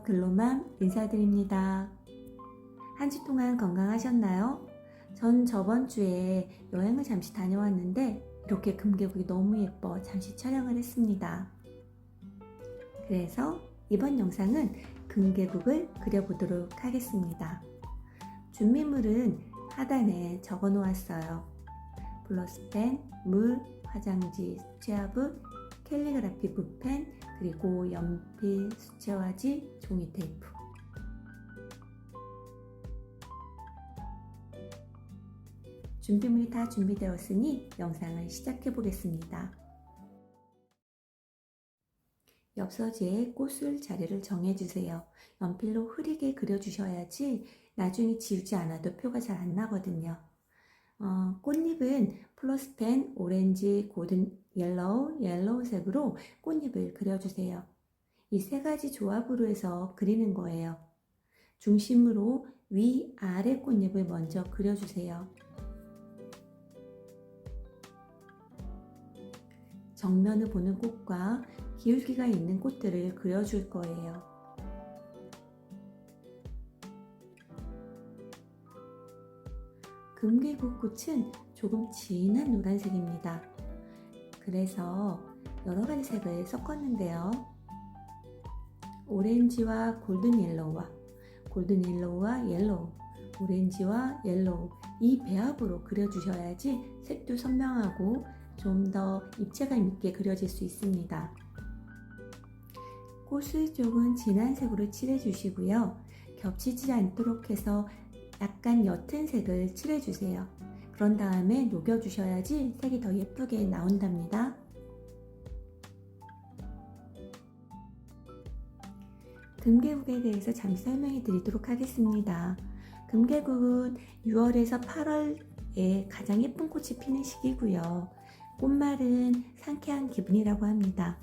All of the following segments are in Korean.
글로맘 인사드립니다. 한 주 동안 건강하셨나요? 전 저번 주에 여행을 잠시 다녀왔는데 이렇게 금계국이 너무 예뻐 잠시 촬영을 했습니다. 그래서 이번 영상은 금계국을 그려보도록 하겠습니다. 준비물은 하단에 적어 놓았어요. 블러스펜, 물, 화장지, 수채화붓, 캘리그라피 붓펜, 그리고 연필, 수채화지, 종이 테이프. 준비물이 다 준비되었으니 영상을 시작해 보겠습니다. 엽서지에 꽃술 자리를 정해주세요. 연필로 흐리게 그려주셔야지 나중에 지우지 않아도 표가 잘 안 나거든요. 꽃잎은 플러스펜, 오렌지, 골든 옐로우색으로 꽃잎을 그려주세요. 이 세 가지 조합으로 해서 그리는 거예요. 중심으로 위, 아래 꽃잎을 먼저 그려주세요. 정면을 보는 꽃과 기울기가 있는 꽃들을 그려줄 거예요. 금계국 꽃은 조금 진한 노란색입니다. 그래서 여러 가지 색을 섞었는데요. 오렌지와 골든 옐로우와 옐로우, 오렌지와 옐로우 이 배합으로 그려주셔야지 색도 선명하고 좀 더 입체감 있게 그려질 수 있습니다. 꽃술 쪽은 진한 색으로 칠해주시고요. 겹치지 않도록 해서 약간 옅은 색을 칠해주세요. 그런 다음에 녹여주셔야지 색이 더 예쁘게 나온답니다. 금계국에 대해서 잠시 설명해 드리도록 하겠습니다. 금계국은 6월에서 8월에 가장 예쁜 꽃이 피는 시기고요. 꽃말은 상쾌한 기분이라고 합니다.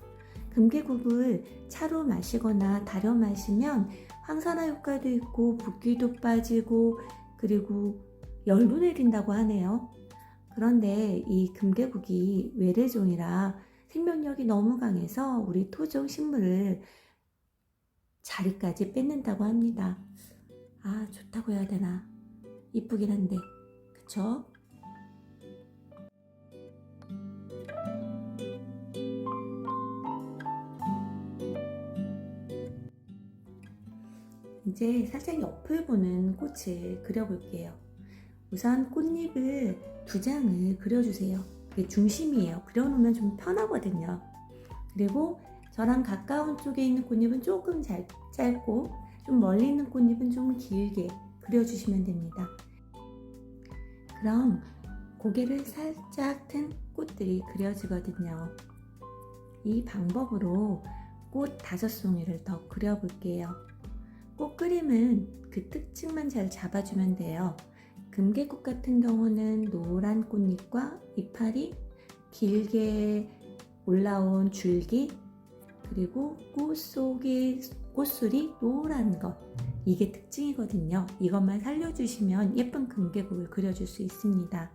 금계국을 차로 마시거나 달여 마시면 항산화 효과도 있고 붓기도 빠지고 그리고 열도 내린다고 하네요. 그런데 이 금계국이 외래종이라 생명력이 너무 강해서 우리 토종 식물을 자리까지 뺏는다고 합니다. 좋다고 해야 되나? 이쁘긴 한데, 그쵸? 이제 살짝 옆을 보는 꽃을 그려볼게요. 우선 꽃잎을 2장을 그려주세요. 그게 중심이에요. 그려놓으면 좀 편하거든요. 그리고 저랑 가까운 쪽에 있는 꽃잎은 조금 짧고 좀 멀리 있는 꽃잎은 좀 길게 그려주시면 됩니다. 그럼 고개를 살짝 튼 꽃들이 그려지거든요. 이 방법으로 꽃 5송이를 더 그려볼게요. 꽃 그림은 그 특징만 잘 잡아주면 돼요. 금계국 같은 경우는 노란 꽃잎과 이파리, 길게 올라온 줄기, 그리고 꽃술이 노란 것, 이게 특징이거든요. 이것만 살려주시면 예쁜 금계국을 그려줄 수 있습니다.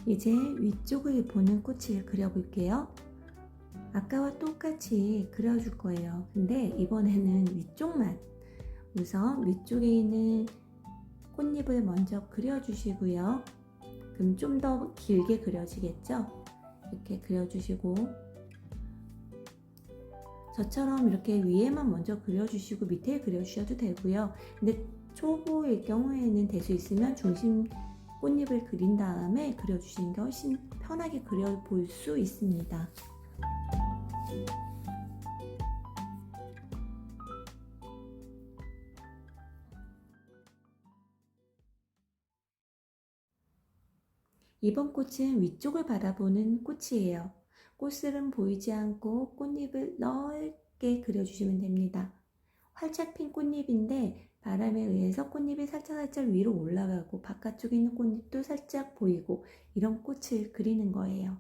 이제 위쪽을 보는 꽃을 그려볼게요. 아까와 똑같이 그려줄 거예요. 근데 이번에는 위쪽만, 우선 위쪽에 있는 꽃잎을 먼저 그려주시고요. 그럼 좀 더 길게 그려지겠죠? 이렇게 그려주시고, 저처럼 이렇게 위에만 먼저 그려주시고 밑에 그려주셔도 되고요. 근데 초보일 경우에는 될 수 있으면 중심 꽃잎을 그린 다음에 그려주시는 게 훨씬 편하게 그려볼 수 있습니다. 이번 꽃은 위쪽을 바라보는 꽃이에요. 꽃술은 보이지 않고 꽃잎을 넓게 그려주시면 됩니다. 활짝 핀 꽃잎인데 바람에 의해서 꽃잎이 살짝살짝 위로 올라가고 바깥쪽에 있는 꽃잎도 살짝 보이고 이런 꽃을 그리는 거예요.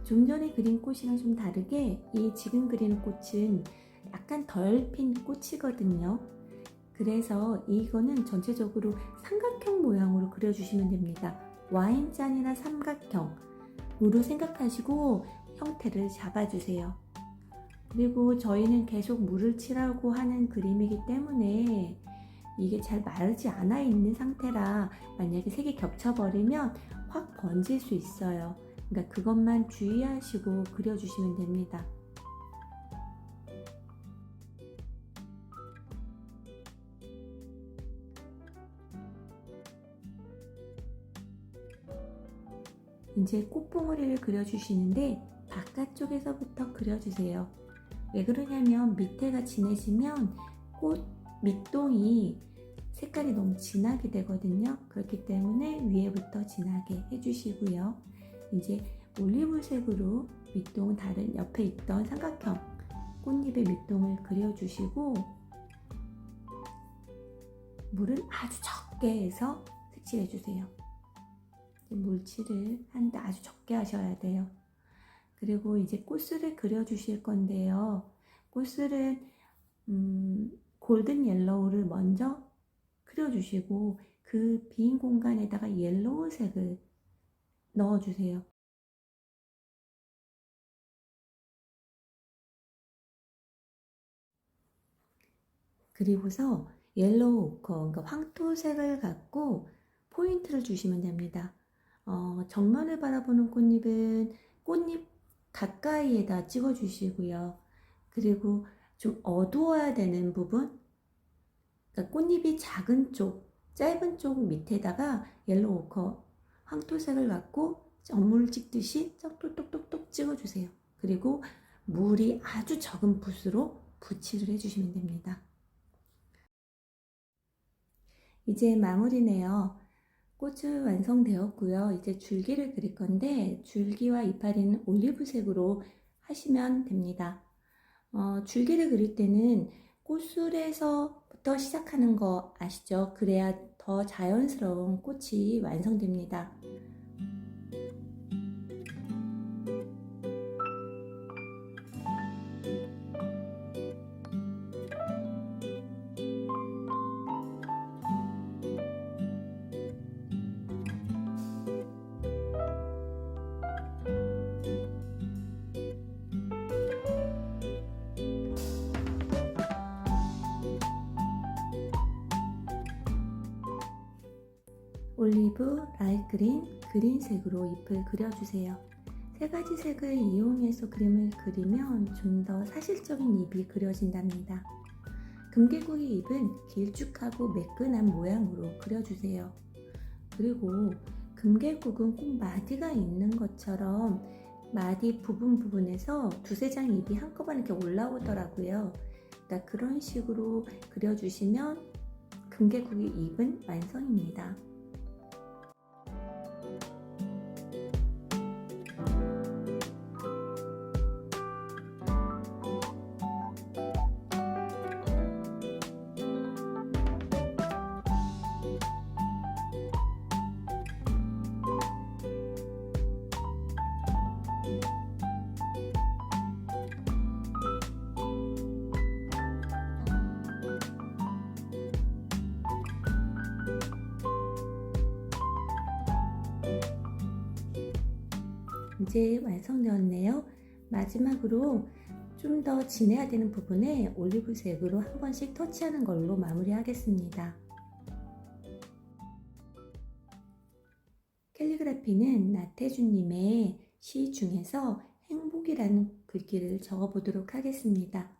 좀 전에 그린 꽃이랑 좀 다르게 이 지금 그리는 꽃은 약간 덜 핀 꽃이거든요. 그래서 이거는 전체적으로 삼각형 모양으로 그려주시면 됩니다. 와인잔이나 삼각형으로 생각하시고 형태를 잡아주세요. 그리고 저희는 계속 물을 칠하고 하는 그림이기 때문에 이게 잘 마르지 않아 있는 상태라 만약에 색이 겹쳐버리면 확 번질 수 있어요. 그러니까 그것만 주의하시고 그려주시면 됩니다. 이제 꽃봉오리를 그려주시는데 바깥쪽에서부터 그려주세요. 왜 그러냐면 밑에가 진해지면 꽃 밑동이 색깔이 너무 진하게 되거든요. 그렇기 때문에 위에부터 진하게 해주시고요. 이제 올리브색으로 밑동 다른 옆에 있던 삼각형 꽃잎의 밑동을 그려주시고 물은 아주 적게 해서 색칠해주세요. 물칠을 하는데 아주 적게 하셔야 돼요. 그리고 이제 꽃술을 그려주실 건데요. 꽃술은 골든 옐로우를 먼저 그려주시고 그 빈 공간에다가 옐로우색을 넣어주세요. 그리고서 옐로우 오커, 그러니까 황토색을 갖고 포인트를 주시면 됩니다. 정면을 바라보는 꽃잎은 꽃잎 가까이에다 찍어주시고요. 그리고 좀 어두워야 되는 부분, 그러니까 꽃잎이 작은 쪽, 짧은 쪽 밑에다가 옐로우 오커, 황토색을 갖고 점을 찍듯이 똑똑똑똑 찍어주세요. 그리고 물이 아주 적은 붓으로 붓칠을 해주시면 됩니다. 이제 마무리네요. 꽃은 완성되었고요. 이제 줄기를 그릴 건데 줄기와 이파리는 올리브색으로 하시면 됩니다. 줄기를 그릴 때는 꽃술에서부터 시작하는 거 아시죠? 그래야 더 자연스러운 꽃이 완성됩니다. 올리브, 라이트 그린, 그린색으로 잎을 그려주세요. 세 가지 색을 이용해서 그림을 그리면 좀 더 사실적인 잎이 그려진답니다. 금개구리 잎은 길쭉하고 매끈한 모양으로 그려주세요. 그리고 금개국은 꼭 마디가 있는 것처럼 마디 부분에서 두세 장 잎이 한꺼번에 이렇게 올라오더라고요. 그러니까 그런 식으로 그려주시면 금개구리 잎은 완성입니다. 이제 완성되었네요. 마지막으로 좀 더 진해야 되는 부분에 올리브색으로 한 번씩 터치하는 걸로 마무리하겠습니다. 캘리그라피는 나태주님의 시 중에서 행복이라는 글귀를 적어보도록 하겠습니다.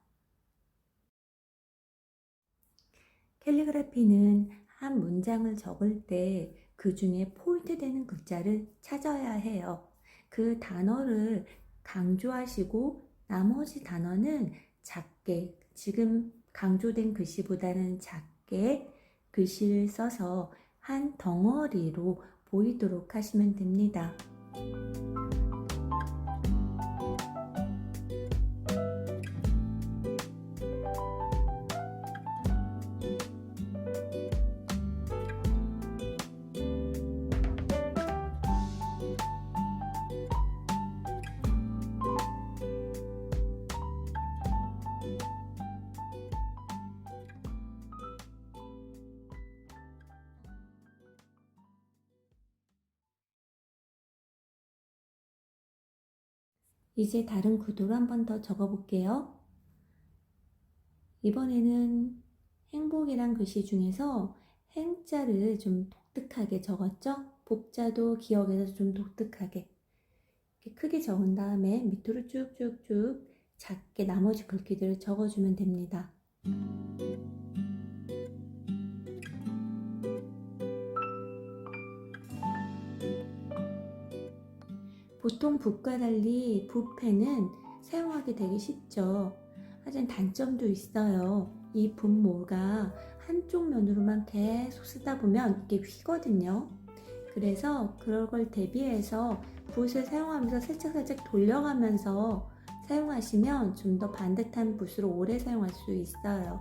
캘리그라피는 한 문장을 적을 때 그 중에 포인트되는 글자를 찾아야 해요. 그 단어를 강조하시고 나머지 단어는 작게, 지금 강조된 글씨보다는 작게 글씨를 써서 한 덩어리로 보이도록 하시면 됩니다. 이제 다른 구도로 한 번 더 적어볼게요. 이번에는 행복이란 글씨 중에서 행자를 좀 독특하게 적었죠? 복자도 기억해서 좀 독특하게 이렇게 크게 적은 다음에 밑으로 쭉쭉쭉 작게 나머지 글귀들을 적어주면 됩니다. 보통 붓과 달리 붓펜은 사용하기 되게 쉽죠. 하지만 단점도 있어요. 이 붓모가 한쪽 면으로만 계속 쓰다 보면 이게 휘거든요. 그래서 그럴 걸 대비해서 붓을 사용하면서 살짝살짝 돌려가면서 사용하시면 좀 더 반듯한 붓으로 오래 사용할 수 있어요.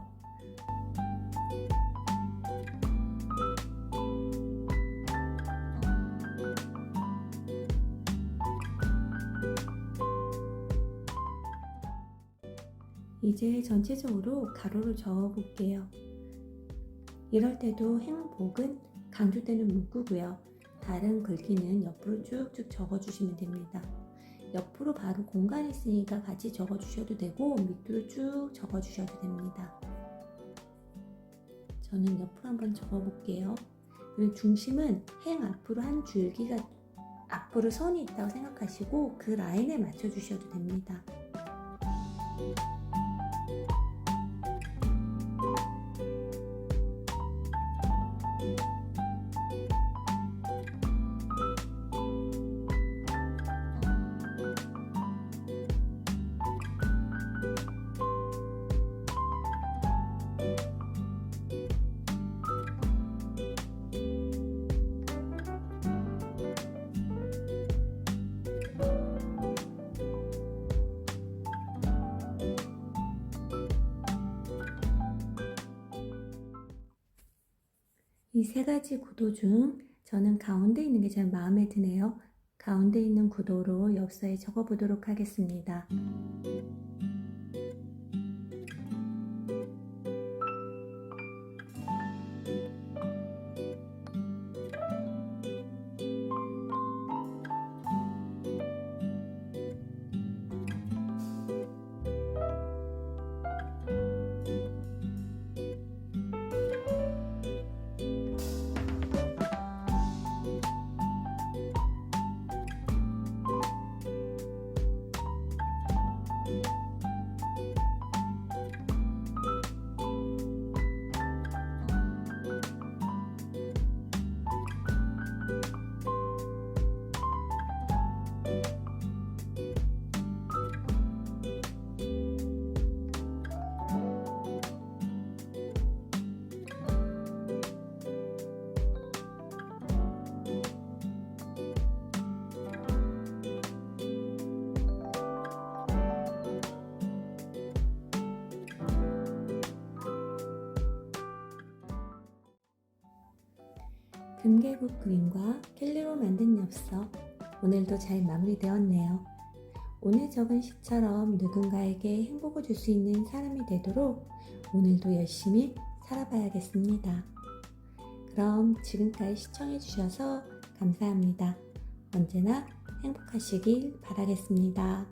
이제 전체적으로 가로로 저어 볼게요. 이럴 때도 행복은 강조되는 문구고요. 다른 글귀는 옆으로 쭉쭉 적어주시면 됩니다. 옆으로 바로 공간이 있으니까 같이 적어주셔도 되고 밑으로 쭉 적어주셔도 됩니다. 저는 옆으로 한번 적어볼게요. 그리고 중심은 행 앞으로 한 줄기가 앞으로 선이 있다고 생각하시고 그 라인에 맞춰주셔도 됩니다. 이 세 가지 구도 중 저는 가운데 있는 게 제일 마음에 드네요. 가운데 있는 구도로 엽서에 적어보도록 하겠습니다. 금계국 그림과 켈리로 만든 엽서, 오늘도 잘 마무리되었네요. 오늘 적은 시처럼 누군가에게 행복을 줄 수 있는 사람이 되도록 오늘도 열심히 살아봐야겠습니다. 그럼 지금까지 시청해주셔서 감사합니다. 언제나 행복하시길 바라겠습니다.